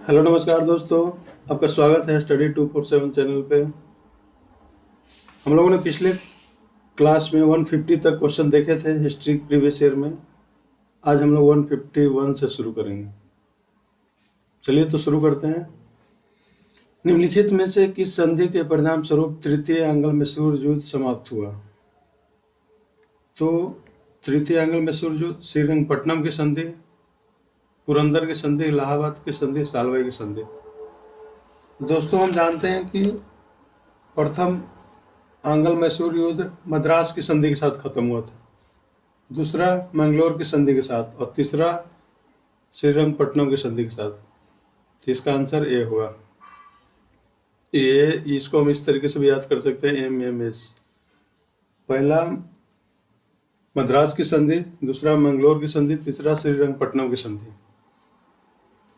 Hello नमस्कार दोस्तों। आपका स्वागत है स्टडी 247 चैनल पे। हम लोगों ने पिछले क्लास में 150 तक क्वेश्चन देखे थे हिस्ट्री प्रीवियस ईयर में। आज हम लोग 151 से शुरू करेंगे। चलिए तो शुरू करते हैं। निम्नलिखित में से किस संधि के परिणाम स्वरूप तृतीय एंग्लो मैसूर युद्ध समाप्त हुआ? तो तृतीय एंग्लो मैसूर युद्ध श्रीरंगपट्टनम की संधि, पुरंदर की संधि, इलाहाबाद की संधि, सालवाई की संधि। दोस्तों हम जानते हैं कि प्रथम आंग्ल मैसूर युद्ध मद्रास की संधि के साथ खत्म हुआ था, दूसरा मैंगलोर की संधि के साथ और तीसरा श्रीरंगपट्टनम की संधि के साथ। तो इसका आंसर ए होगा। ये इसको हम इस तरीके से भी याद कर सकते हैं, MMS। पहला मद्रास की संधि, दूसरा मैंगलोर की संधि, तीसरा श्रीरंगपट्टनम की संधि।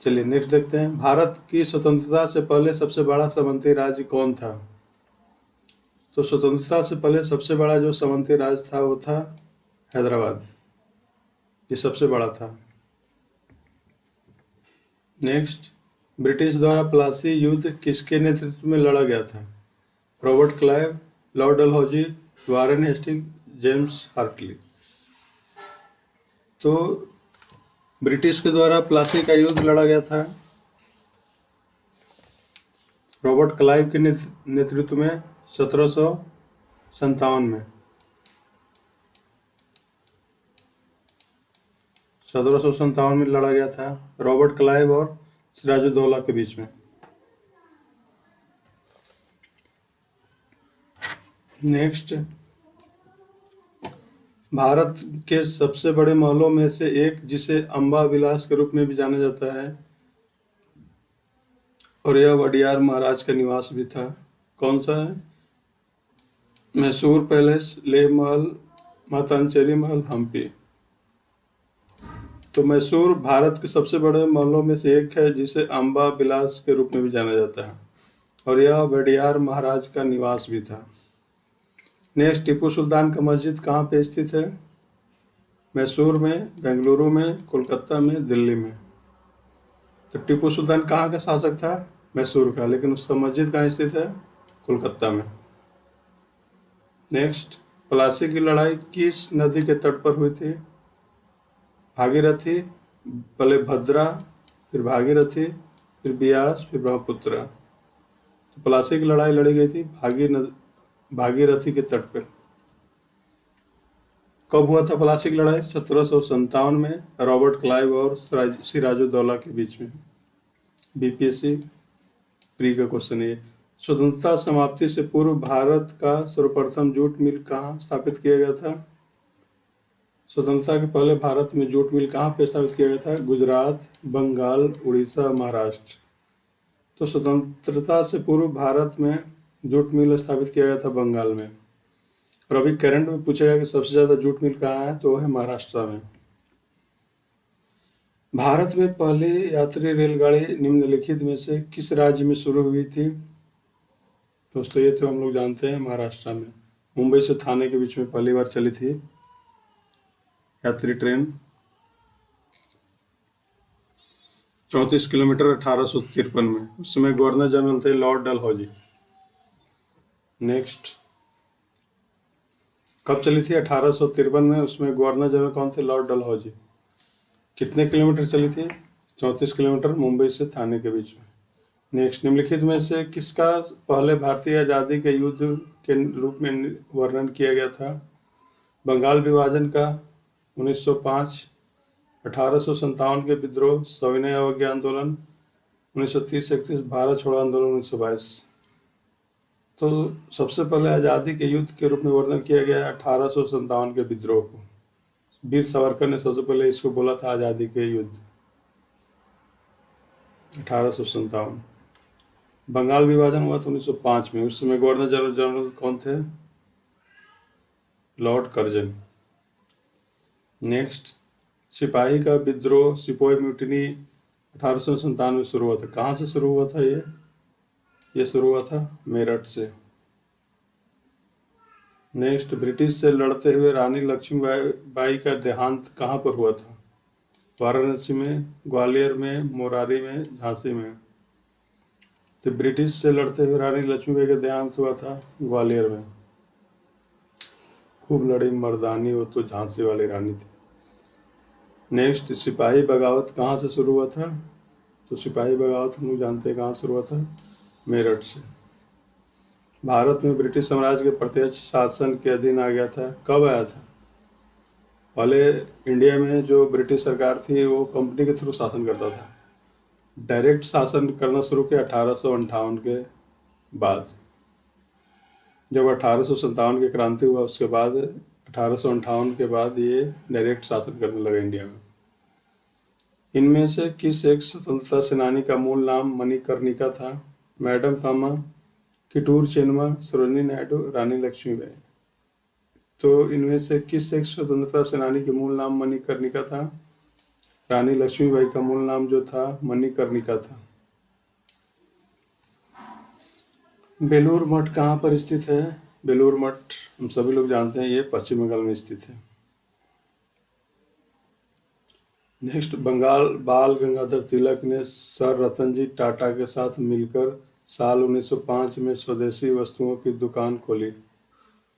चलिए नेक्स्ट देखते हैं। भारत की स्वतंत्रता से पहले सबसे बड़ा सामंती राज्य कौन था? तो स्वतंत्रता से पहले सबसे बड़ा जो सामंती राज्य था वो था हैदराबाद। ये सबसे बड़ा था। नेक्स्ट, ब्रिटिश द्वारा प्लासी युद्ध किसके नेतृत्व में लड़ा गया था? Robert Clive, Lord Dalhousie, Warren Hastings, James Hartley. तो ब्रिटिश के द्वारा प्लासी का युद्ध लड़ा गया था रॉबर्ट क्लाइव के नेतृत्व में 1757 में। 1757 में लड़ा गया था रॉबर्ट क्लाइव और सिराजुद्दौला के बीच में। नेक्स्ट, भारत के सबसे बड़े महलों में से एक जिसे अम्बा विलास के रूप में भी जाना जाता है और यह वडियार महाराज का निवास भी था, कौन सा है? मैसूर पैलेस, लेह महल, मातांचेरी महल, हम्पी। तो मैसूर भारत के सबसे बड़े महलों में से एक है जिसे अम्बा विलास के रूप में भी जाना जाता है और यह वडियार महाराज का निवास भी था। नेक्स्ट, टीपू सुल्तान का मस्जिद कहाँ पे स्थित है? मैसूर में, बेंगलुरु में, कोलकाता में, दिल्ली में। तो टीपू सुल्तान कहाँ का शासक था? मैसूर का, लेकिन उसका मस्जिद कहाँ स्थित है? कोलकाता में। नेक्स्ट, प्लासी की लड़ाई किस नदी के तट पर हुई थी? भागीरथी, पहले भद्रा, फिर भागीरथी, फिर बियास, फिर ब्रह्मपुत्र। तो प्लासी की लड़ाई लड़ी गई थी भागीरथी के तट पर। कब हुआ था प्लासी की लड़ाई? 1757 में, रॉबर्ट क्लाइव और सिराजुद्दौला के बीच में। BPSC प्री का क्वेश्चन है। स्वतंत्रता समाप्ति से पूर्व भारत का सर्वप्रथम जूट मिल कहाँ स्थापित किया गया था? स्वतंत्रता के पहले भारत में जूट मिल कहाँ पे स्थापित किया गया था? गुजरात, बंगाल, उड़ीसा, महाराष्ट्र। तो स्वतंत्रता से पूर्व भारत में जूट मिल स्थापित किया गया था बंगाल में। और अभी करंट में पूछेगा कि सबसे ज्यादा जूट मिल कहाँ है, तो वो है महाराष्ट्र में। भारत में पहली यात्री रेलगाड़ी निम्नलिखित में से किस राज्य में शुरू हुई थी? दोस्तों ये तो हम लोग जानते हैं, महाराष्ट्र में। मुंबई से थाने के बीच में पहली बार चली थी यात्री ट्रेन। 34 किलोमीटर 1853 में। उस समय गवर्नर जनरल थे लॉर्ड डलहौजी। नेक्स्ट, कब चली थी? 1853 में। उसमें गवर्नर जनरल कौन थे? लॉर्ड डलहौजी। कितने किलोमीटर चली थी? 34 किलोमीटर, मुंबई से थाने के बीच में। नेक्स्ट, निम्नलिखित में से किसका पहले भारतीय आज़ादी के युद्ध के रूप में वर्णन किया गया था? बंगाल विभाजन का 1905, 1857 के विद्रोह, सविनय अवज्ञा आंदोलन 1930-31, भारत छोड़ो आंदोलन 1922। तो सबसे पहले आज़ादी के युद्ध के रूप में वर्णन किया गया 1857 के विद्रोह को। वीर सावरकर ने सबसे पहले इसको बोला था आज़ादी के युद्ध, 1857। बंगाल विभाजन हुआ था 1905 में। उस समय गवर्नर जनरल कौन थे? Lord Curzon. नेक्स्ट, सिपाही का विद्रोह, सिपोही म्यूटिनी 1897 में शुरू हुआ था। कहाँ से शुरू हुआ था ये शुरू हुआ था मेरठ से। नेक्स्ट, ब्रिटिश से लड़ते हुए रानी लक्ष्मीबाई का देहांत कहाँ पर हुआ था? वाराणसी में, ग्वालियर में, मोरारी में, झांसी में। तो ब्रिटिश से लड़ते हुए रानी लक्ष्मीबाई का देहांत हुआ था ग्वालियर में। खूब लड़ी मर्दानी, वो तो झांसी वाली रानी थी। नेक्स्ट, सिपाही बगावत कहाँ से शुरू हुआ था? तो सिपाही बगावत हम लोग जानते हैं कहाँ शुरू हुआ था, मेरठ से। भारत में ब्रिटिश साम्राज्य के प्रत्यक्ष शासन के अधीन आ गया था, कब आया था? पहले इंडिया में जो ब्रिटिश सरकार थी वो कंपनी के थ्रू शासन करता था। डायरेक्ट शासन करना शुरू किया 1858 के बाद। जब 1857 की क्रांति हुआ उसके बाद 1858 के बाद ये डायरेक्ट शासन करने लगा इंडिया में। इनमें से किस एक स्वतंत्रता सेनानी का मूल नाम मणिकर्णिका था? मैडम कामा, किटूर चेन्नम्मा, सरोजिनी नायडू, रानी लक्ष्मीबाई। तो इनमें से किस एक स्वतंत्रता सेनानी के मूल नाम मणिकर्णिका था? रानी लक्ष्मीबाई का मूल नाम जो था मणिकर्णिका था। बेलूर मठ कहाँ पर स्थित है? बेलूर मठ हम सभी लोग जानते हैं, ये पश्चिम बंगाल में स्थित है। नेक्स्ट, बंगाल बाल गंगाधर तिलक ने सर रतन टाटा के साथ मिलकर साल 1905 में स्वदेशी वस्तुओं की दुकान खोली।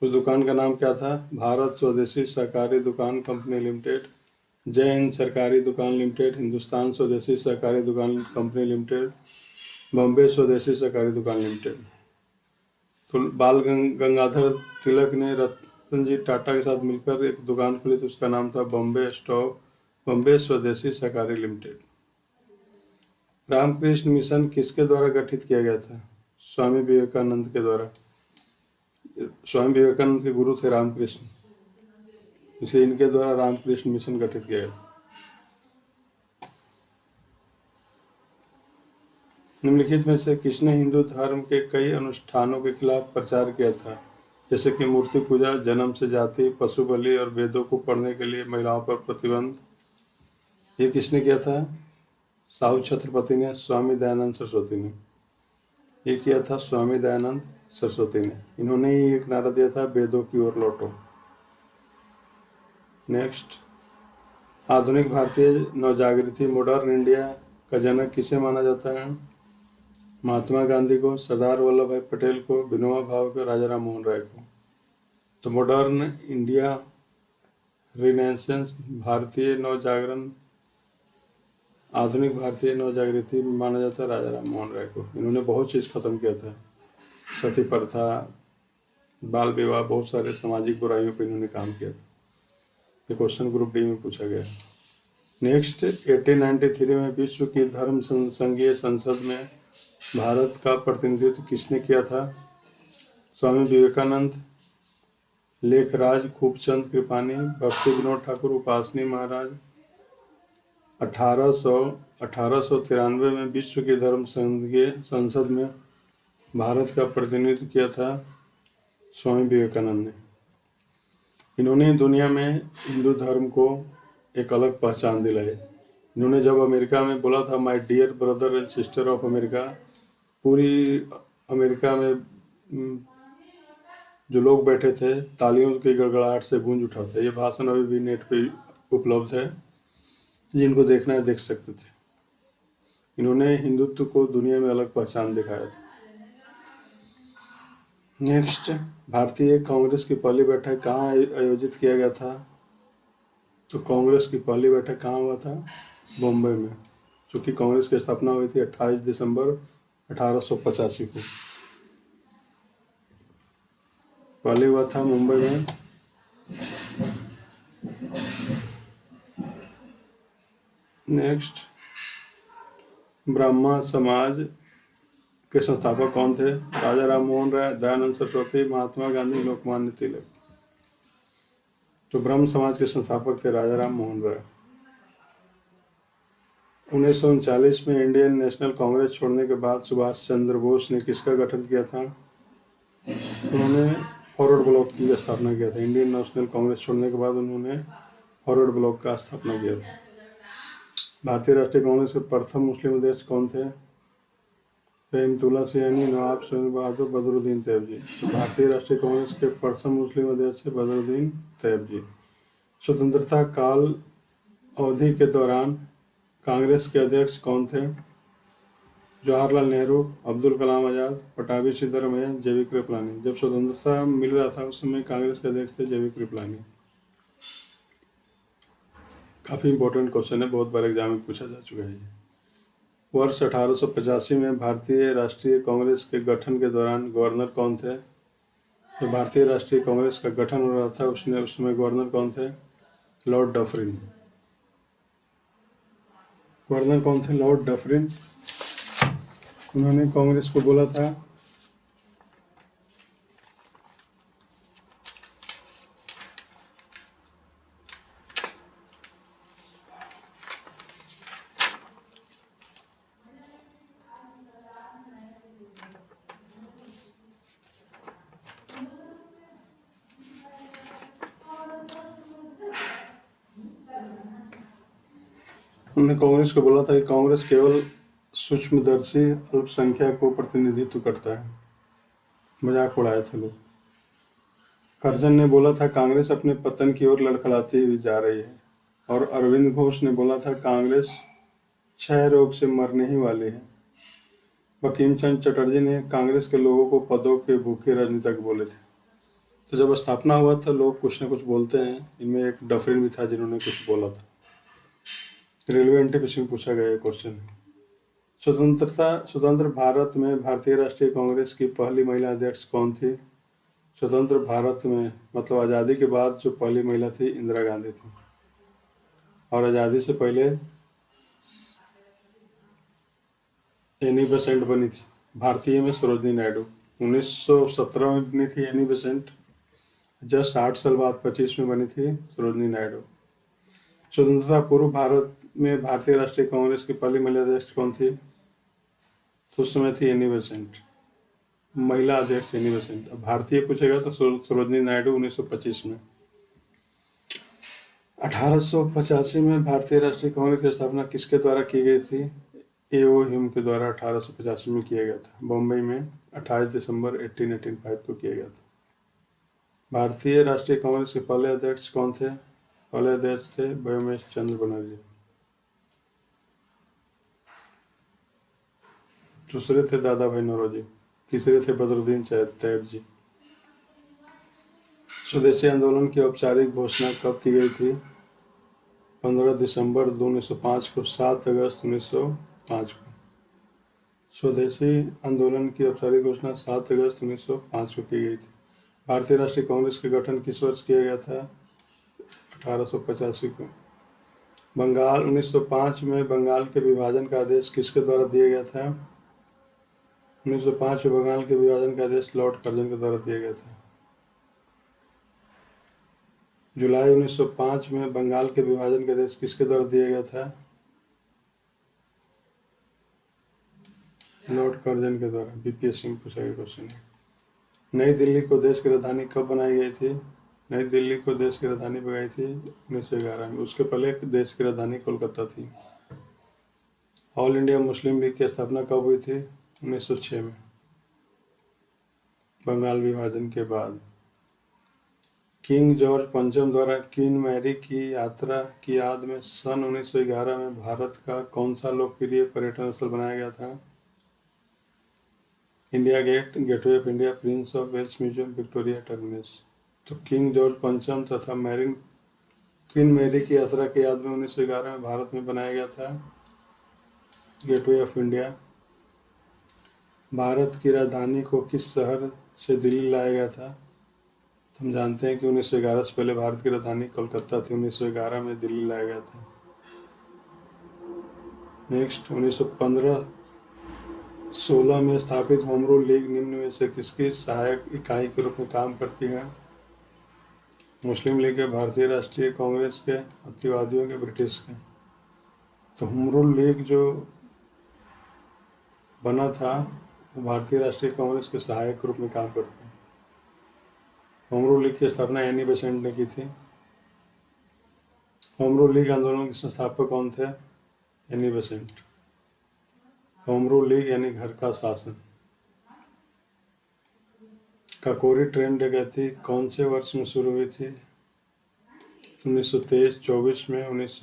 उस दुकान का नाम क्या था? भारत स्वदेशी सहकारी दुकान कंपनी लिमिटेड, जय हिंद सरकारी दुकान लिमिटेड, हिंदुस्तान स्वदेशी सहकारी दुकान कंपनी लिमिटेड, बॉम्बे स्वदेशी सहकारी दुकान लिमिटेड। तो बाल गंगाधर तिलक ने रतन टाटा के साथ मिलकर एक दुकान खोली, तो उसका नाम था बॉम्बे स्वदेशी सहकारी लिमिटेड। रामकृष्ण मिशन किसके द्वारा गठित किया गया था? स्वामी विवेकानंद के द्वारा। स्वामी विवेकानंद के गुरु थे रामकृष्ण, इसलिए इनके द्वारा रामकृष्ण मिशन गठित किया गया। निम्नलिखित में से किसने हिंदू धर्म के कई अनुष्ठानों के खिलाफ प्रचार किया था, जैसे कि मूर्ति पूजा, जन्म से जाति, पशु बलि और वेदों को पढ़ने के लिए महिलाओं पर प्रतिबंध? ये किसने किया था? साहू छत्रपति ने, स्वामी दयानंद सरस्वती ने। ये किया था स्वामी दयानंद सरस्वती ने। इन्होंने ही एक नारा दिया था, वेदों की ओर लौटो। नेक्स्ट, आधुनिक भारतीय नवजागृति मॉडर्न इंडिया का जनक किसे माना जाता है? महात्मा गांधी को, सरदार वल्लभ भाई पटेल को, विनोबा भावे को, राजा राम मोहन राय को। तो मॉडर्न इंडिया, रिनेसेंस, भारतीय नवजागरण, आधुनिक भारतीय नवजागृति में माना जाता है राजा राम मोहन राय को। इन्होंने बहुत चीज़ खत्म किया था, सती प्रथा, बाल विवाह, बहुत सारे सामाजिक बुराइयों पर इन्होंने काम किया था। ये क्वेश्चन ग्रुप डी में पूछा गया। नेक्स्ट, 1893 में विश्व की धर्म संघीय संसद में भारत का प्रतिनिधित्व किसने किया था? स्वामी विवेकानंद, लेखराज खूबचंद कृपानी, भक्ति विनोद ठाकुर, उपासनी महाराज। 1893 में विश्व की धर्म संघीय संसद में भारत का प्रतिनिधित्व किया था स्वामी विवेकानंद ने। इन्होंने दुनिया में हिंदू धर्म को एक अलग पहचान दिलाई। इन्होंने जब अमेरिका में बोला था, my dear brother and sister of America, पूरी अमेरिका में जो लोग बैठे थे तालियों की गड़गड़ाहट से गूंज उठा था। ये भाषण अभी भी नेट पे उपलब्ध है, जिनको देखना है देख सकते थे। इन्होंने हिंदुत्व को दुनिया में अलग पहचान दिखाया था। नेक्स्ट, भारतीय कांग्रेस की पहली बैठक कहाँ आयोजित किया गया था? तो कांग्रेस की पहली बैठक कहाँ हुआ था? बॉम्बे में, चूँकि कांग्रेस की स्थापना हुई थी 28 दिसंबर 1885 को। पहले हुआ था मुंबई में। नेक्स्ट, ब्राह्मण समाज के संस्थापक कौन थे? राजा राम मोहन राय, दयानंद सरस्वती, महात्मा गांधी, लोकमान्य तिलक। तो ब्रह्म समाज के संस्थापक थे राजा राम मोहन राय। 1939 में इंडियन नेशनल कांग्रेस छोड़ने के बाद सुभाष चंद्र बोस ने किसका गठन किया था? उन्होंने फॉरवर्ड ब्लॉक की स्थापना किया था। इंडियन नेशनल कांग्रेस छोड़ने के बाद उन्होंने फॉरवर्ड ब्लॉक का स्थापना किया था। भारतीय राष्ट्रीय कांग्रेस के प्रथम मुस्लिम अध्यक्ष कौन थे? रहमतुल्लाह सैनी, नवाब शहीद बहादुर, बदरुद्दीन तैयब जी। तो भारतीय राष्ट्रीय कांग्रेस के प्रथम मुस्लिम अध्यक्ष बदरुद्दीन तैयब जी। स्वतंत्रता काल अवधि के दौरान कांग्रेस के अध्यक्ष कौन थे? जवाहरलाल नेहरू, अब्दुल कलाम आजाद, पटाभी सिद्धारमैया, जेवी कृपलानी। जब स्वतंत्रता मिल रहा था उस समय कांग्रेस के अध्यक्ष थे जेवी कृपलानी। काफी इंपॉर्टेंट क्वेश्चन है, बहुत बार एग्जाम में पूछा जा चुका है ये। वर्ष 1885 में भारतीय राष्ट्रीय कांग्रेस के गठन के दौरान गवर्नर कौन थे? जो भारतीय राष्ट्रीय कांग्रेस का गठन हो रहा था उसने उस समय गवर्नर कौन थे? Lord Dufferin. गवर्नर कौन थे? Lord Dufferin. उन्होंने कांग्रेस को बोला था उन्होंने कांग्रेस को बोला था कि कांग्रेस केवल सूक्ष्मदर्शी अल्पसंख्यक को प्रतिनिधित्व करता है। मजाक उड़ाए थे लोग। करजन ने बोला था कांग्रेस अपने पतन की ओर लड़खड़ाती हुई जा रही है। और अरविंद घोष ने बोला था कांग्रेस क्षय रोग से मरने ही वाली है। बंकिम चंद्र चटर्जी ने कांग्रेस के लोगों को पदों के भूखे राजनीतिक बोले थे। तो जब स्थापना हुआ था लोग कुछ न कुछ बोलते हैं, इनमें एक डफरिन भी था जिन्होंने कुछ बोला था। रेलवे एनटीपीसी में पूछा गया क्वेश्चन। स्वतंत्र भारत में भारतीय राष्ट्रीय कांग्रेस की पहली महिला अध्यक्ष कौन थी? स्वतंत्र भारत में मतलब आज़ादी के बाद जो पहली महिला थी इंदिरा गांधी थी। और आज़ादी से पहले एनी बेसेंट बनी थी। भारतीय में सरोजनी नायडू 1917 में बनी थी एनी बेसेंट। जस्ट 8 साल बाद 25 में बनी थी सरोजनी नायडू। स्वतंत्रता पूर्व भारत में भारतीय राष्ट्रीय कांग्रेस की पहली महिला अध्यक्ष कौन थी? तो उस समय थी एनी बेसेंट, महिला अध्यक्ष एनी बेसेंट। अब भारतीय पूछेगा तो सरोजनी नायडू 1925 में। 1885 में भारतीय राष्ट्रीय कांग्रेस की स्थापना किसके द्वारा की गई थी? ए.ओ. ह्यूम के द्वारा 1885 में किया गया था। बम्बई में 28 दिसंबर 1885 को किया गया था। भारतीय राष्ट्रीय कांग्रेस के पहले अध्यक्ष कौन थे? पहले अध्यक्ष थे व्योमेश चंद्र बनर्जी। दूसरे थे दादा भाई नौरोजी। तीसरे थे बदरुद्दीन तैयब जी। स्वदेशी आंदोलन की औपचारिक घोषणा कब की गई थी? 15 दिसंबर 1905 को, 7 अगस्त 1905 को। स्वदेशी आंदोलन की औपचारिक घोषणा 7 अगस्त 1905 को की गई थी। भारतीय राष्ट्रीय कांग्रेस का गठन किस वर्ष किया गया था? 1885 को। बंगाल 1905 में बंगाल के विभाजन का आदेश किसके द्वारा दिया गया था? 1905 में बंगाल के विभाजन का आदेश लॉर्ड कर्जन के द्वारा दिया गया था। जुलाई 1905 में बंगाल के विभाजन का आदेश किसके द्वारा दिया गया था? लॉर्ड कर्जन के द्वारा। बीपीएससी में पूछा गया क्वेश्चन है। नई दिल्ली को देश की राजधानी कब बनाई गई थी? नई दिल्ली को देश की राजधानी बनाई थी 1911 में। उसके पहले देश की राजधानी कोलकाता थी। ऑल इंडिया मुस्लिम लीग की स्थापना कब हुई थी? 1906 में, बंगाल विभाजन के बाद। किंग जॉर्ज पंचम द्वारा क्वीन मैरी की यात्रा की याद में सन 1911 में भारत का कौन सा लोकप्रिय पर्यटन स्थल बनाया गया था? India Gate, Gateway of India, Prince of Wales Museum, Victoria Terminus. तो किंग जॉर्ज पंचम तथा क्वीन मैरी की यात्रा की याद में 1911 में भारत में बनाया गया था गेटवे ऑफ इंडिया। भारत की राजधानी को किस शहर से दिल्ली लाया गया था? हम जानते हैं कि 1911 से पहले भारत की राजधानी कोलकाता थी। 1911 में दिल्ली लाया गया था। नेक्स्ट 1915-16 में स्थापित होम रूल लीग निम्न में से किसकी सहायक इकाई के रूप में काम करती है? मुस्लिम लीग के, भारतीय राष्ट्रीय कांग्रेस के, अतिवादियों के, ब्रिटिश के। तो होम रूल लीग जो बना था वो भारतीय राष्ट्रीय कांग्रेस के सहायक के रूप में काम करती है। होम रूल लीग की स्थापना एनी बेसेंट ने की थी। होम रूल लीग आंदोलन के संस्थापक कौन थे? Annie Besant. Home rule league यानी घर का शासन। काकोरी ट्रेन डकैती कौन से वर्ष में शुरू हुई थी? 1923, 24 में, 19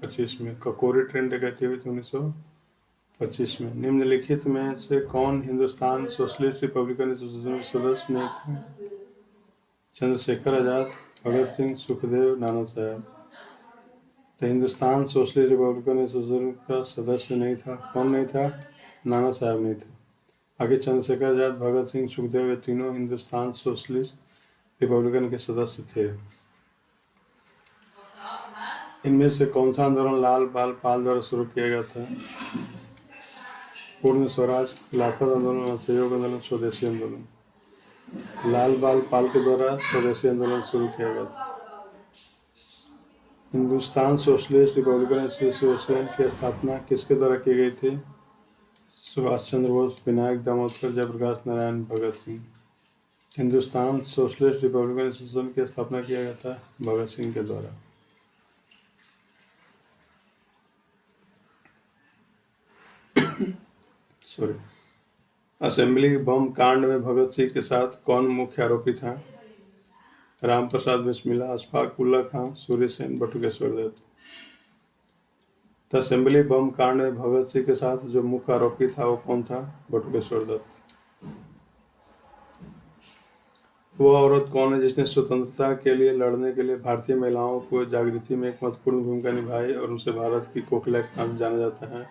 1925 में। ककोरी ट्रेन डकैती हुई थी 1925 में। निम्नलिखित में से कौन हिंदुस्तान सोशलिस्ट रिपब्लिकन एसोसिएशन के सदस्य नहीं थे? चंद्रशेखर आजाद, भगत सिंह, सुखदेव, नाना साहब। तो हिंदुस्तान सोशलिस्ट रिपब्लिकन एसोसिएशन का सदस्य नहीं था। कौन नहीं था? नाना साहब नहीं थे। आगे चंद्रशेखर आजाद, भगत सिंह, सुखदेव, ये तीनों हिंदुस्तान सोशलिस्ट रिपब्लिकन के सदस्य थे। इनमें से कौन सा आंदोलन लाल बाल पाल द्वारा शुरू किया गया था? पूर्ण स्वराज, खिलाफत आंदोलन, असहयोग आंदोलन, स्वदेशी आंदोलन। लाल बाल पाल के द्वारा स्वदेशी आंदोलन शुरू किया गया था। हिंदुस्तान सोशलिस्ट रिपब्लिकन एसोसिएशन की स्थापना किसके द्वारा की गई थी? Subhash Chandra Bose, Vinayak Damodkar, Jayaprakash Narayan, Bhagat Singh. Hindustan socialist republican association की स्थापना किया गया था भगत सिंह के द्वारा। सॉरी। असेंबली बम कांड में भगत सिंह के साथ कौन मुख्य आरोपी था? राम प्रसाद बिस्मिल्ला, अशफाक उल्ला खां, सूर्य सेन, बटुकेश्वर दत्त। तो असेंबली बम कांड में भगत सिंह के साथ जो मुख्य आरोपी था वो कौन था? बटुकेश्वर दत्त। वह औरत कौन है जिसने स्वतंत्रता के लिए लड़ने के लिए भारतीय महिलाओं को जागृति में एक महत्वपूर्ण भूमिका निभाई और उसे भारत की कोकिला के नाम से जाना जाता है?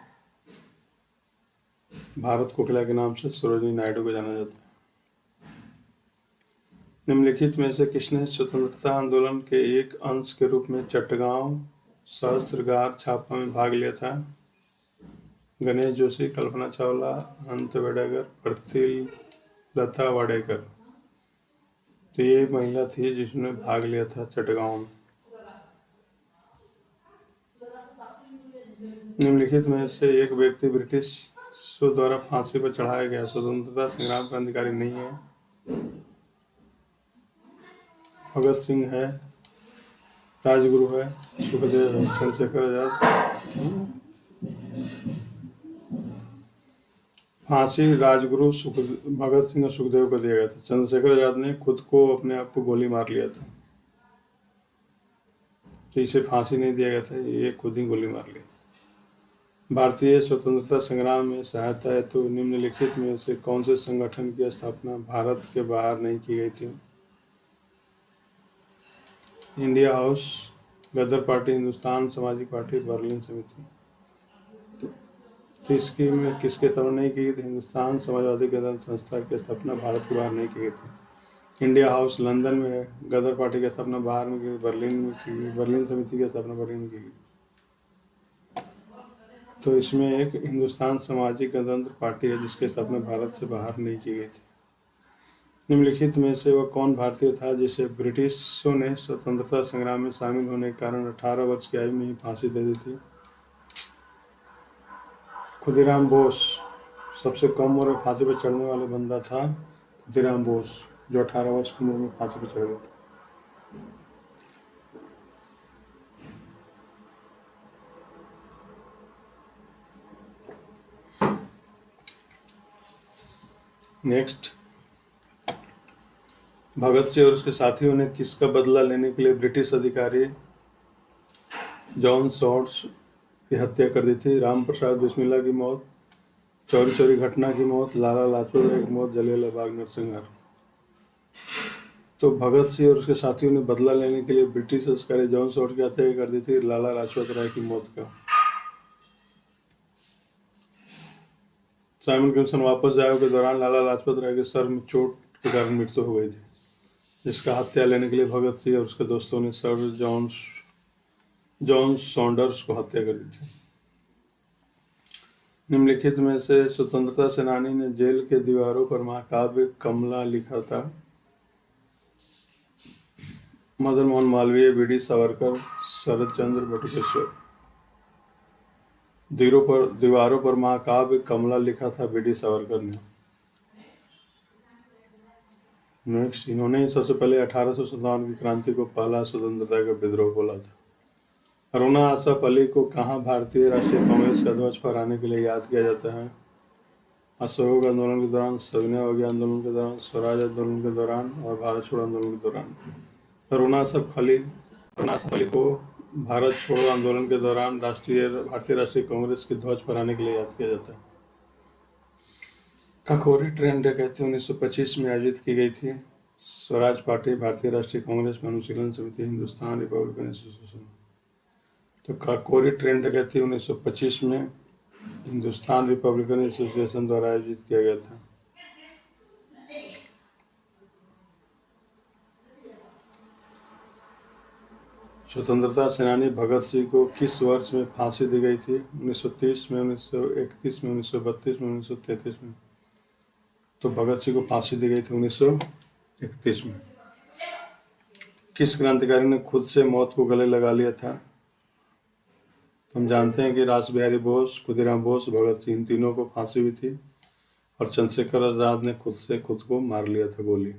भारत कोकिला के नाम से सरोजिनी नायडू को जाना जाता है। निम्नलिखित में से किसने स्वतंत्रता आंदोलन के एक अंश के रूप में चट्टगांव सहस्त्रगार छापा में भाग लिया था? गणेश जोशी, कल्पना चावला, अनंत वेडेकर, प्रतीलता वाडेकर। तो ये महिला थी जिसने भाग लिया था चट्टगांव में। निम्नलिखित में से एक व्यक्ति ब्रिटिश द्वारा फांसी पर चढ़ाया गया स्वतंत्रता संग्राम का अधिकारी नहीं है? भगत सिंह है, राजगुरु है, सुखदेव है, चंद्रशेखर आजाद। फांसी राजगुरु भगत सिंह और सुखदेव को दिया गया था। चंद्रशेखर आजाद ने खुद को अपने आप को गोली मार लिया था, तो इसे फांसी नहीं दिया गया था, ये खुद ही गोली मार लिया। भारतीय स्वतंत्रता संग्राम में सहायता है तो निम्नलिखित में से कौन से संगठन की स्थापना भारत के बाहर नहीं की गई थी? इंडिया हाउस, गदर पार्टी, हिंदुस्तान समाजिक पार्टी, बर्लिन समिति। तो इसकी में किसके स्थापना नहीं की गई थी? हिंदुस्तान समाजवादी गदर संस्था की स्थापना भारत के बाहर नहीं की गई थी। इंडिया हाउस लंदन में है, गदर पार्टी की स्थापना बाहर में की, बर्लिन में की गई, बर्लिन समिति की स्थापना बर्लिन में की गई। तो इसमें एक हिंदुस्तान सामाजिक गणतंत्र पार्टी है जिसकी स्थापना भारत से बाहर नहीं की गई थी। निम्नलिखित में से वह कौन भारतीय था जिसे ब्रिटिशों ने स्वतंत्रता संग्राम में शामिल होने के कारण 18 वर्ष की आयु में ही फांसी दे दी थी? खुदीराम बोस सबसे कम उम्र में फांसी पर चढ़ने वाले बंदा था। खुदीराम बोस जो 18 वर्ष की उम्र में फांसी पर चढ़ गया था। नेक्स्ट, भगत सिंह और उसके साथियों ने किसका बदला लेने के लिए ब्रिटिश अधिकारी जॉन सॉर्ट्स की हत्या कर दी थी? राम प्रसाद बिस्मिल्ला की मौत, चौरी चौरी घटना की मौत, लाला लाजपत राय की मौत, जलियांवाला बाग नरसंहार। तो भगत सिंह और उसके साथियों ने बदला लेने के लिए ब्रिटिश अधिकारी जॉन सॉर्ट्स की हत्या कर दी थी लाला लाजपत राय की मौत का। साइमन कमीशन वापस जाए के दौरान लाला लाजपत राय के सर में चोट के कारण मृत्यु हो गई थी, जिसका हत्या लेने के लिए भगत सिंह और उसके दोस्तों ने सर जॉन सॉन्डर्स को हत्या कर दी थी। निम्नलिखित में से स्वतंत्रता सेनानी ने जेल के दीवारों पर महाकाव्य कमला लिखा था? मदन मोहन मालवीय, वीडी सावरकर, शरद चंद्र, बटुकेश्वर। दीवारों पर महाकाव्य कमला लिखा था वीडी सावरकर ने। नेक्स्ट, इन्होंने सबसे पहले 1857 की क्रांति को पहला स्वतंत्रता का विद्रोह बोला था। अरुणा आसफ अली को कहाँ भारतीय राष्ट्रीय कांग्रेस का ध्वज फहराने के लिए याद किया जाता है? असहयोग आंदोलन के दौरान, सविनय अवज्ञा आंदोलन के दौरान, स्वराज आंदोलन के दौरान और भारत छोड़ो आंदोलन के दौरान। अरुणा आसफ अली को भारत छोड़ो आंदोलन के दौरान भारतीय राष्ट्रीय कांग्रेस की ध्वज फहराने के लिए याद किया जाता है। काकोरी ट्रेन डकैती 1925 में आयोजित की गई थी। स्वराज पार्टी भारतीय राष्ट्रीय कांग्रेस में अनुशीलन समिति हिंदुस्तान रिपब्लिकन एसोसिएशन। तो काकोरी ट्रेन डकैती 1925 में हिंदुस्तान रिपब्लिकन एसोसिएशन द्वारा आयोजित किया गया था। स्वतंत्रता सेनानी भगत सिंह को किस वर्ष में फांसी दी गई थी? 1930 में, 1931 में, 1932 में, 1933 में। तो भगत सिंह को फांसी दी गई थी 1931 में। किस क्रांतिकारी ने खुद से मौत को गले लगा लिया था? हम जानते हैं कि रास बिहारी बोस, खुदीराम बोस, भगत सिंह, तीनों को फांसी हुई थी और चंद्रशेखर आजाद ने खुद को मार लिया था गोली।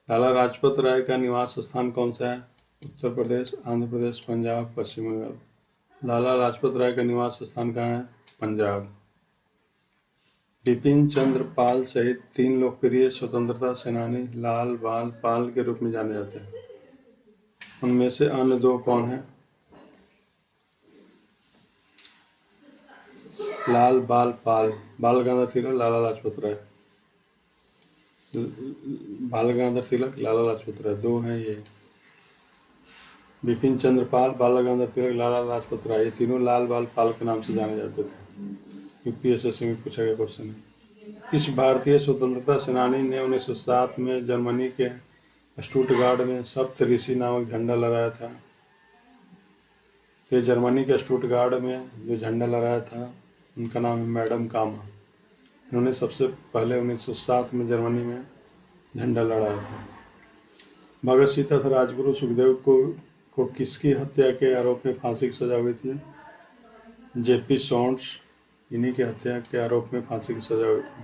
लाला लाजपत राय का निवास स्थान कौन सा है? उत्तर प्रदेश, आंध्र प्रदेश, पंजाब, पश्चिम बंगाल। लाला लाजपत राय का निवास स्थान कहाँ है? पंजाब। बिपिन चंद्र पाल सहित 3 लोकप्रिय स्वतंत्रता सेनानी लाल बाल पाल के रूप में जाने जाते हैं। उनमें से अन्य 2 कौन हैं? लाल बाल पाल, बाल गंगाधर तिलक, लाला लाजपत राय। बाल गंगाधर तिलक, लाला लाजपत राय, 2 हैं ये। बिपिन चंद्र पाल, बाल गंगाधर तिलक, लाला लाजपत राय, ये तीनों लाल बाल पाल के नाम से जाने जाते थे। यूपीएससी में पूछा गया क्वेश्चन है। इस भारतीय स्वतंत्रता सेनानी ने 1907 में जर्मनी के स्टुटगार्ड में सप्तऋषि नामक झंडा लहराया था। तो जर्मनी के स्टुटगार्ड में जो झंडा लहराया था उनका नाम है मैडम कामा। इन्होंने सबसे पहले 1907 में जर्मनी में झंडा लहराया था। भगत सिंह तथा राजगुरु सुखदेव को किसकी हत्या के आरोप में फांसी की सजा हुई थी? जेपी सॉन्ड्स, इन्हीं की हत्या के आरोप में फांसी की सजा हुई थी।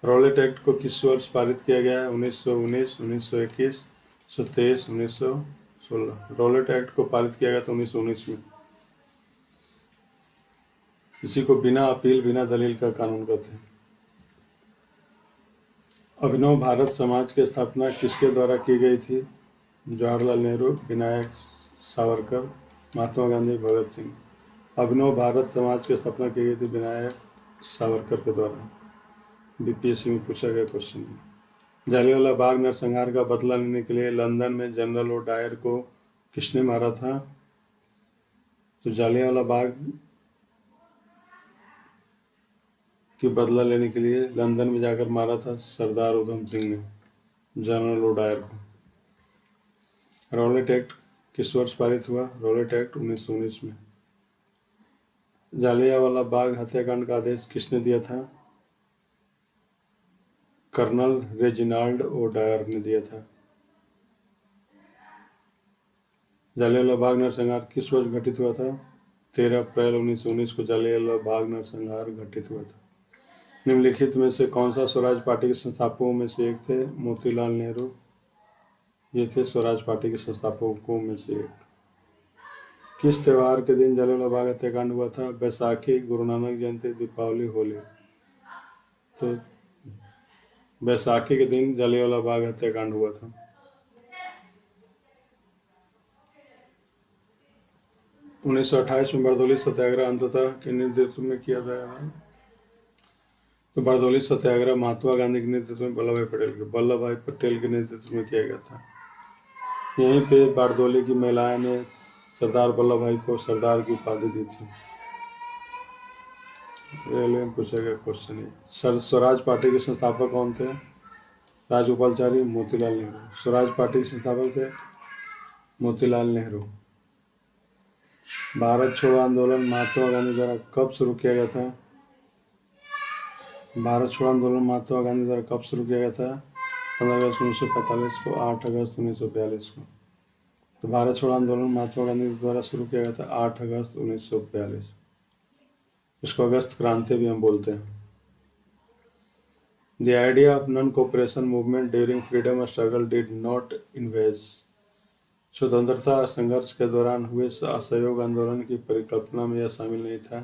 रॉलेट एक्ट को किस वर्ष पारित किया गया है? 1919, 1921, 1923, 1916। रॉलेट एक्ट को पारित किया गया था 1919 में। इसी को बिना अपील बिना दलील का कानून कहते हैं। अभिनव भारत समाज की स्थापना किसके द्वारा की गई थी? जवाहरलाल नेहरू, विनायक सावरकर, महात्मा गांधी, भगत सिंह। अभिनव भारत समाज की स्थापना की गई थी विनायक सावरकर के द्वारा। बीपीएससी में पूछा गया क्वेश्चन है। जालियांवाला बाग नरसंहार का बदला लेने के लिए लंदन में जनरल ओ डायर को किसने मारा था? तो जालियांवाला बाग की बदला लेने के लिए लंदन में जाकर मारा था सरदार उधम सिंह ने जनरल ओ डायर को। रॉलेट एक्ट किस वर्ष पारित हुआ? रॉलेट एक्ट 1919 में। जालियांवाला बाग हत्याकांड का आदेश किसने दिया था? कर्नल रेजिनाल्ड ओ डायर ने दिया था। जालियांवाला बाग नरसंहार किस वर्ष घटित हुआ था? 13 अप्रैल 1919 को जालियांवाला बाग नरसंहार घटित हुआ था। निम्नलिखित में से कौन सा स्वराज पार्टी के संस्थापकों में से एक थे? मोतीलाल नेहरू, ये थे स्वराज पार्टी के संस्थापकों में से एक। किस त्योहार के दिन जालियांवाला बाग हत्याकांड हुआ था? बैसाखी, गुरु नानक जयंती, दीपावली, होली। तो बैसाखी के दिन जालियांवाला बाग हत्याकांड हुआ था। 1928 में बारदोली सत्याग्रह अंततः के नेतृत्व में किया गया। तो बारदोली सत्याग्रह महात्मा गांधी के नेतृत्व में वल्लभ भाई पटेल के नेतृत्व में किया गया था। यहीं पे बारदोली की महिलाएं ने सरदार वल्लभ भाई को सरदार की उपाधि दी थी। रेलवे में पूछा गया क्वेश्चन है। स्वराज पार्टी के संस्थापक कौन थे? राजगोपालचारी, मोतीलाल नेहरू। स्वराज पार्टी के संस्थापक थे मोतीलाल नेहरू। भारत छोड़ो आंदोलन महात्मा गांधी द्वारा कब शुरू किया गया था? भारत छोड़ो आंदोलन महात्मा गांधी द्वारा कब शुरू किया गया था? 15 अगस्त 1945 को, 8 अगस्त 1942 को। तो भारत छोड़ो आंदोलन महात्मा गांधी द्वारा शुरू किया गया था 8 अगस्त 1942। इसको अगस्त क्रांति भी हम बोलते हैं। The idea of non-cooperation movement during freedom struggle did not invade। स्वतंत्रता संघर्ष के दौरान हुए असहयोग आंदोलन की परिकल्पना में यह शामिल नहीं था।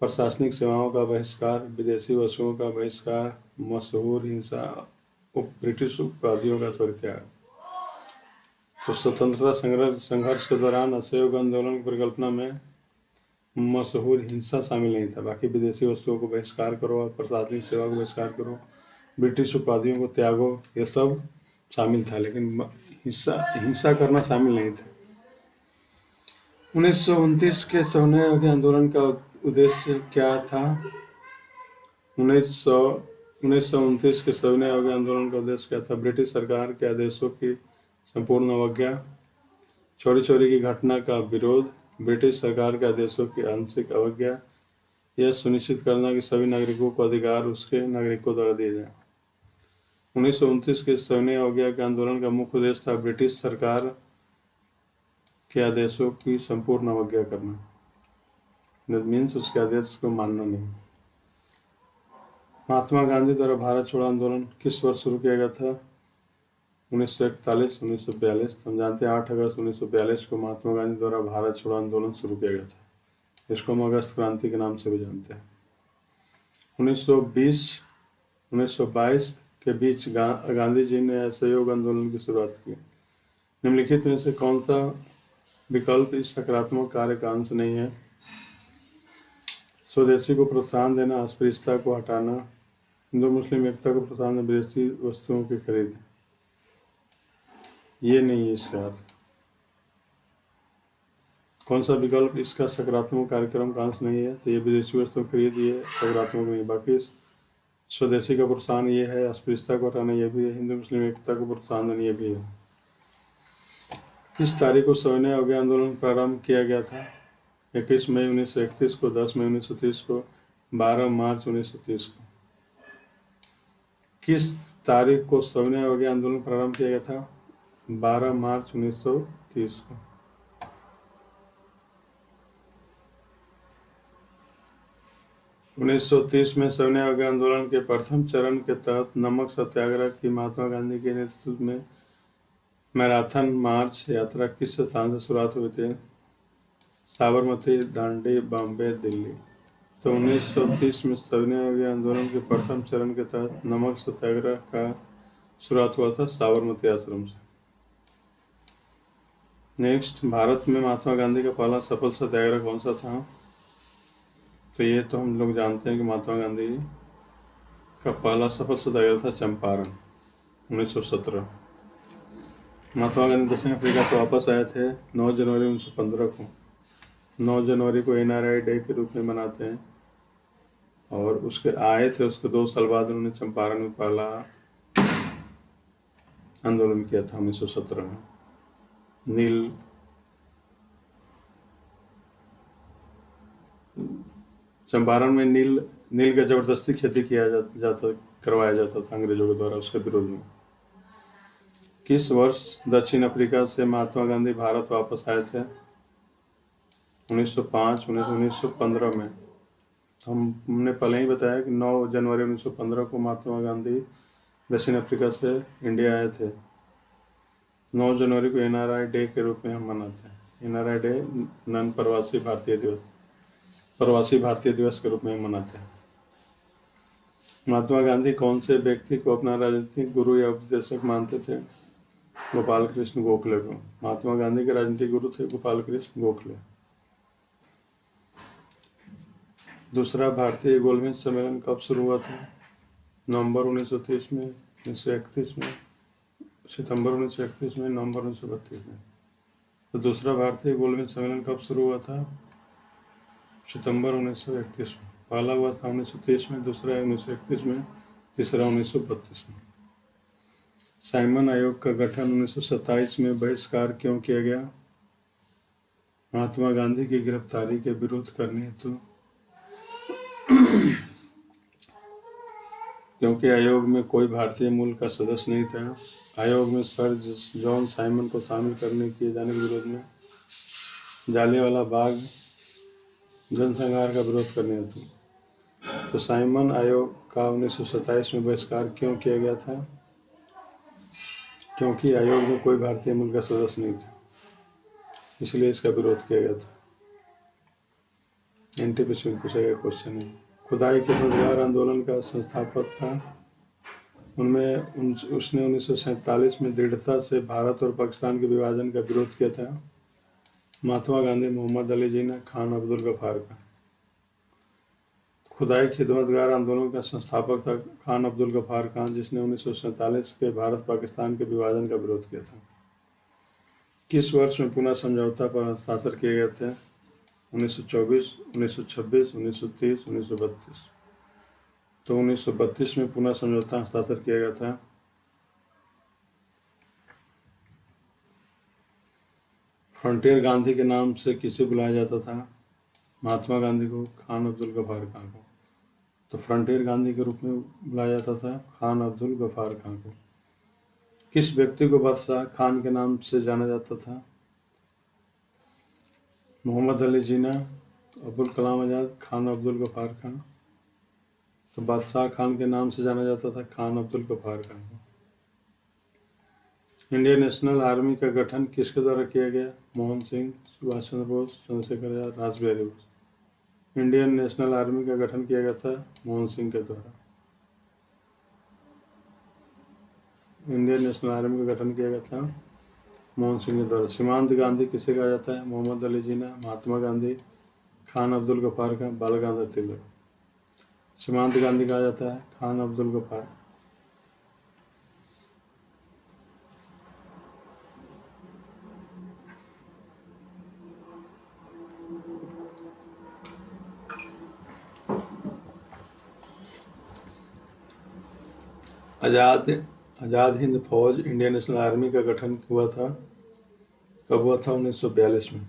प्रशासनिक सेवाओं का बहिष्कार, विदेशी वस्तुओं का बहिष्कार, मशहूर हिंसा, ब्रिटिश उपाधियों का परित्याग। तो स्वतंत्रता संघर्ष के दौरान असहयोग आंदोलन की परिकल्पना में मशहूर हिंसा शामिल नहीं था। बाकी विदेशी वस्तुओं को बहिष्कार करो और प्रशासनिक सेवा को बहिष्कार करो, ब्रिटिश उपाधियों को त्यागो, ये सब शामिल था, लेकिन हिंसा करना शामिल नहीं था। 1929 के सवर्ण आंदोलन का उद्देश्य क्या था? 1929 के सविनय अवज्ञा आंदोलन का उद्देश्य क्या था? ब्रिटिश सरकार के आदेशों की संपूर्ण अवज्ञा, चोरी चोरी की घटना का विरोध, ब्रिटिश सरकार के आदेशों की आंशिक अवज्ञा, यह सुनिश्चित करना कि सभी नागरिकों को अधिकार उसके नागरिकों द्वारा दिए जाए। 1929 के सविनय अवज्ञा के आंदोलन का मुख्य उद्देश्य था ब्रिटिश सरकार के आदेशों की संपूर्ण अवज्ञा करना, मीन्स उसके आदेश को मानना नहीं। महात्मा गांधी द्वारा भारत छोड़ो आंदोलन किस वर्ष शुरू किया गया था? 1941, 1942। हम जानते हैं 8 अगस्त 1942 को महात्मा गांधी द्वारा भारत छोड़ो आंदोलन शुरू किया गया था। इसको हम अगस्त क्रांति के नाम से भी जानते हैं। 1920, 1922 के बीच गांधी जी ने असहयोग आंदोलन की शुरुआत की। निम्नलिखित में से कौन सा विकल्प इस सकारात्मक कार्य का अंश नहीं है? स्वदेशी को प्रोत्साहन देना, अस्पृश्यता को हटाना, हिंदू मुस्लिम एकता को प्रोत्साहन देना, विदेशी वस्तुओं की खरीद, ये नहीं है इसका अर्थ। कौन सा विकल्प इसका सकारात्मक कार्यक्रम का अंश नहीं है? तो ये विदेशी वस्तुओं की खरीद, ये सकारात्मक नहीं। बाकी स्वदेशी का प्रोत्साहन ये है, अस्पृश्यता को हटाना ये भी है, हिंदू मुस्लिम एकता को प्रोत्साहन देना ये भी है। किस तारीख को सविनय अवज्ञा आंदोलन प्रारंभ किया गया था? 21 मई 1931 को, 10 मई 1930 को, 12 मार्च 1930 को। किस तारीख को सविनय अवज्ञा आंदोलन प्रारंभ किया गया था? 12 मार्च 1930 को। उन्नीस सौ 30 में सविनय अवज्ञा आंदोलन के प्रथम चरण के तहत नमक सत्याग्रह की महात्मा गांधी के नेतृत्व में मैराथन मार्च यात्रा किस स्थान से शुरुआत हुई थी? साबरमती, दांडी, बॉम्बे, दिल्ली। तो 1930 में सविनय अवज्ञा आंदोलन के प्रथम चरण के तहत नमक सत्याग्रह का शुरुआत हुआ था साबरमती आश्रम से। नेक्स्ट, भारत में महात्मा गांधी का पहला सफल सत्याग्रह कौन सा था? तो ये तो हम लोग जानते हैं कि महात्मा गांधी का पहला सफल सत्याग्रह था चंपारण, 1917। महात्मा गांधी दक्षिण अफ्रीका से वापस आए थे 9 जनवरी 1915 को। 9 जनवरी को NRI डे के रूप में मनाते हैं, और उसके आए थे उसके 2 साल बाद उन्होंने चंपारण में पहला आंदोलन किया था 1917 में। चंपारण में नील का जबरदस्ती खेती करवाया जाता था अंग्रेजों के द्वारा, उसके विरोध में। किस वर्ष दक्षिण अफ्रीका से महात्मा गांधी भारत वापस आए थे? 1905, 1915 में। हमने पहले ही बताया कि 9 जनवरी 1915 को महात्मा गांधी दक्षिण अफ्रीका से इंडिया आए थे। 9 जनवरी को NRI डे के रूप में हम मनाते हैं। NRI डे नन प्रवासी भारतीय दिवस, प्रवासी भारतीय दिवस के रूप में मनाते हैं। महात्मा गांधी कौन से व्यक्ति को अपना राजनीतिक गुरु या उपदेशक मानते थे? गोपाल कृष्ण गोखले को। महात्मा गांधी के राजनीतिक गुरु थे गोपाल कृष्ण गोखले। दूसरा भारतीय गोलमेज सम्मेलन कब शुरू हुआ था? नवंबर 1930 में, 1931 में, सितंबर 1931 में, नवंबर 1932 में। तो दूसरा भारतीय गोलमेज सम्मेलन कब शुरू हुआ था? सितंबर 1931 में। पहला हुआ था 1930 में, दूसरा 1931 में, तीसरा 1932 में। साइमन आयोग का गठन 1927 में बहिष्कार क्यों किया गया? महात्मा गांधी की गिरफ्तारी के विरोध करने हेतु। क्योंकि आयोग में कोई भारतीय मूल का सदस्य नहीं था। आयोग में सर जॉन साइमन को शामिल करने किए जाने के विरोध में। जालियांवाला बाग जनसंहार का विरोध करने हेतु। तो साइमन आयोग का 1927 में बहिष्कार क्यों किया गया था? क्योंकि आयोग में कोई भारतीय मूल का सदस्य नहीं था, इसलिए इसका विरोध किया गया था। NTPC में पूछा गया क्वेश्चन है। खुदाई के रोजगार आंदोलन का संस्थापक था उसने 1947 में दृढ़ता से भारत और पाकिस्तान के विभाजन का विरोध किया था। महात्मा गांधी, मोहम्मद अली जिन्ना, खान अब्दुल गफ्फार का। खुदाई खिदमतगार आंदोलन का संस्थापक था खान अब्दुल गफ्फार खान, जिसने 1947 के भारत पाकिस्तान के विभाजन का विरोध किया था। किस वर्ष में पुनः समझौता पर हस्ताक्षर किए गए थे? 1924, 1926, 1930, 1932। तो 1932 में पुनः समझौता हस्ताक्षर किया गया था। फ्रंटियर गांधी के नाम से किसे बुलाया जाता था? महात्मा गांधी को, खान अब्दुल गफ्फार खान को। तो फ्रंटियर गांधी के रूप में बुलाया जाता था खान अब्दुल गफ्फार खान को। किस व्यक्ति को बादशाह खान के नाम से जाना जाता था? मोहम्मद अली जिन्ना, अब्दुल कलाम आज़ाद, खान अब्दुल गफ्फार खान। तो बादशाह खान के नाम से जाना जाता था खान अब्दुल गफ्फार खान को। इंडियन नेशनल आर्मी का गठन किसके द्वारा किया गया? मोहन सिंह, सुभाष चंद्र बोस, चंद्रशेखर आजाद, रास Bihari Bose. Indian national army का गठन किया गया था मोहन सिंह के द्वारा। इंडियन नेशनल आर्मी का गठन किया गया था मोहन सिंह के द्वारा। सीमांत गांधी किसे कहा जाता है? मोहम्मद अली जिन्ना, महात्मा गांधी, खान अब्दुल गफ्फार खान, बाल गंगाधर तिलक। सीमांत गांधी कहा जाता है खान अब्दुल गफ्फार। आज़ाद हिंद फौज, इंडियन नेशनल आर्मी का गठन हुआ था, कब हुआ था? 1942 में।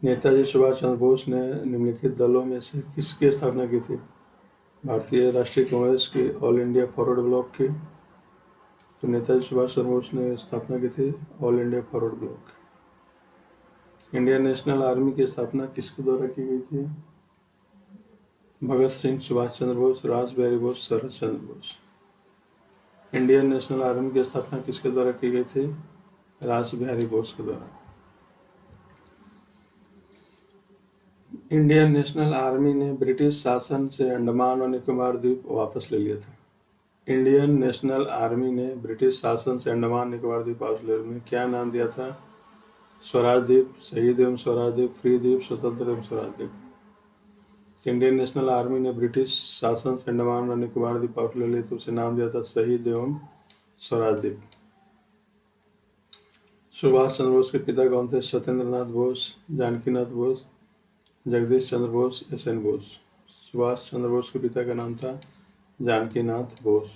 नेताजी सुभाष चंद्र बोस ने निम्नलिखित दलों में से किसकी स्थापना की थी? भारतीय राष्ट्रीय कांग्रेस की, ऑल इंडिया फॉरवर्ड ब्लॉक की। तो नेताजी सुभाष चंद्र बोस ने स्थापना की थी all India forward block. Indian national army की स्थापना किसके द्वारा की गई थी? भगत सिंह, सुभाष चंद्र बोस, रास बिहारी बोस, शरद Chandra Bose. Indian national army की स्थापना किसके द्वारा की गई थी? रास बिहारी बोस के द्वारा। इंडियन नेशनल आर्मी ने ब्रिटिश शासन से अंडमान और निकोबार द्वीप वापस ले लिया था। इंडियन नेशनल आर्मी ने ब्रिटिश शासन से अंडमान निकोबार द्वीप वापस ले लिया। क्या नाम दिया था? स्वराज द्वीप, शहीद एवं स्वराज द्वीप, फ्री द्वीप, स्वतंत्र एवं स्वराज द्वीप। इंडियन नेशनल आर्मी ने ब्रिटिश शासन से अंडमान और निकोबार द्वीप वापस ले लिया, तो उसे नाम दिया था शहीद एवं स्वराज द्वीप। सुभाष चंद्र बोस के पिता कौन थे? सत्येंद्र नाथ बोस, जानकीनाथ बोस, जगदीश चंद्र बोस, एस.एन. बोस। सुभाष चंद्र बोस के पिता का नाम था जानकीनाथ बोस।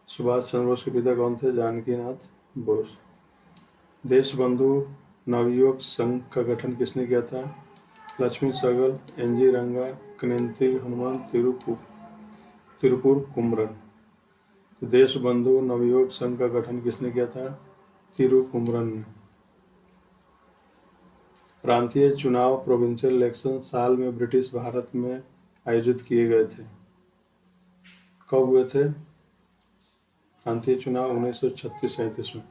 सुभाष चंद्र बोस के पिता कौन थे? जानकीनाथ बोस। देश बंधु नवयुवक संघ का गठन किसने किया था? लक्ष्मी सहगल, एन.जी. रंगा, कनिंती हनुमान, तिरुपुर कुमरन। देश बंधु नवयुवक संघ का गठन किसने किया था? तिरुकुमरन ने। प्रांतीय चुनाव, प्रोविंशियल इलेक्शन साल में ब्रिटिश भारत में आयोजित किए गए थे, कब हुए थे? प्रांतीय चुनाव 1936-37 में।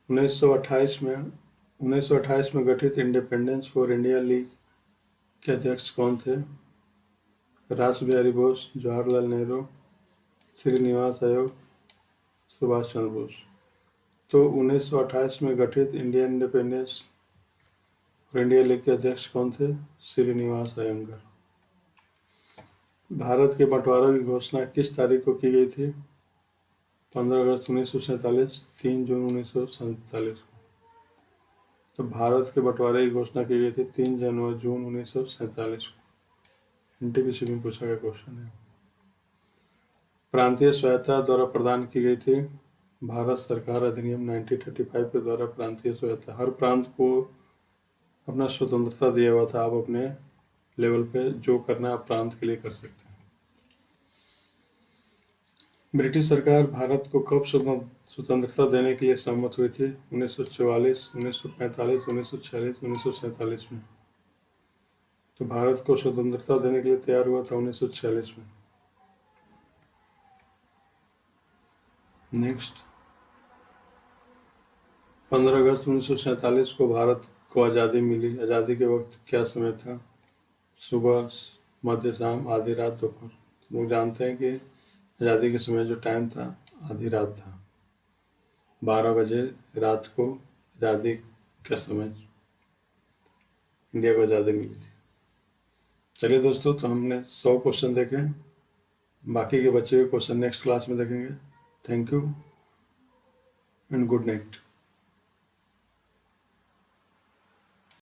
1928 में गठित इंडिपेंडेंस फॉर इंडिया लीग के अध्यक्ष कौन थे? रास बिहारी बोस, जवाहरलाल नेहरू, श्रीनिवास आयोग, सुभाष चंद्र बोस। तो 1928 में गठित Indian independence for India league के अध्यक्ष कौन थे? श्रीनिवास अयंगर। भारत के बंटवारे की घोषणा किस तारीख को की गई थी? 15 अगस्त 1947, 3 जून 1947 को। तो भारत के बंटवारे की घोषणा की गई थी 3 जून 1947 को। एनटीपीसी में पूछा गया क्वेश्चन है। प्रांतीय स्वायत्तता द्वारा प्रदान की गई थी। भारत सरकार अधिनियम 1935 के द्वारा प्रांतीय स्वायत्तता, हर प्रांत को अपना स्वतंत्रता दिया हुआ था। आप अपने लेवल पे जो करना आप प्रांत के लिए कर सकते हैं। ब्रिटिश सरकार भारत को कब स्वतंत्रता देने के लिए सहमत हुई थी? 1944, 1945, 1946, 1947 में। तो भारत को स्वतंत्रता देने के लिए तैयार हुआ था 1946 में। नेक्स्ट, 15 अगस्त 1947 को भारत को आज़ादी मिली। आज़ादी के वक्त क्या समय था? सुबह, मध्य, शाम, आधी रात, दोपहर। लोग जानते हैं कि आज़ादी के समय जो टाइम था आधी रात था। 12 बजे रात को आज़ादी के समय इंडिया को आज़ादी मिली थी। चलिए दोस्तों, तो हमने 100 क्वेश्चन देखे। बाकी के बचे हुए क्वेश्चन नेक्स्ट क्लास में देखेंगे। Thank you and good night.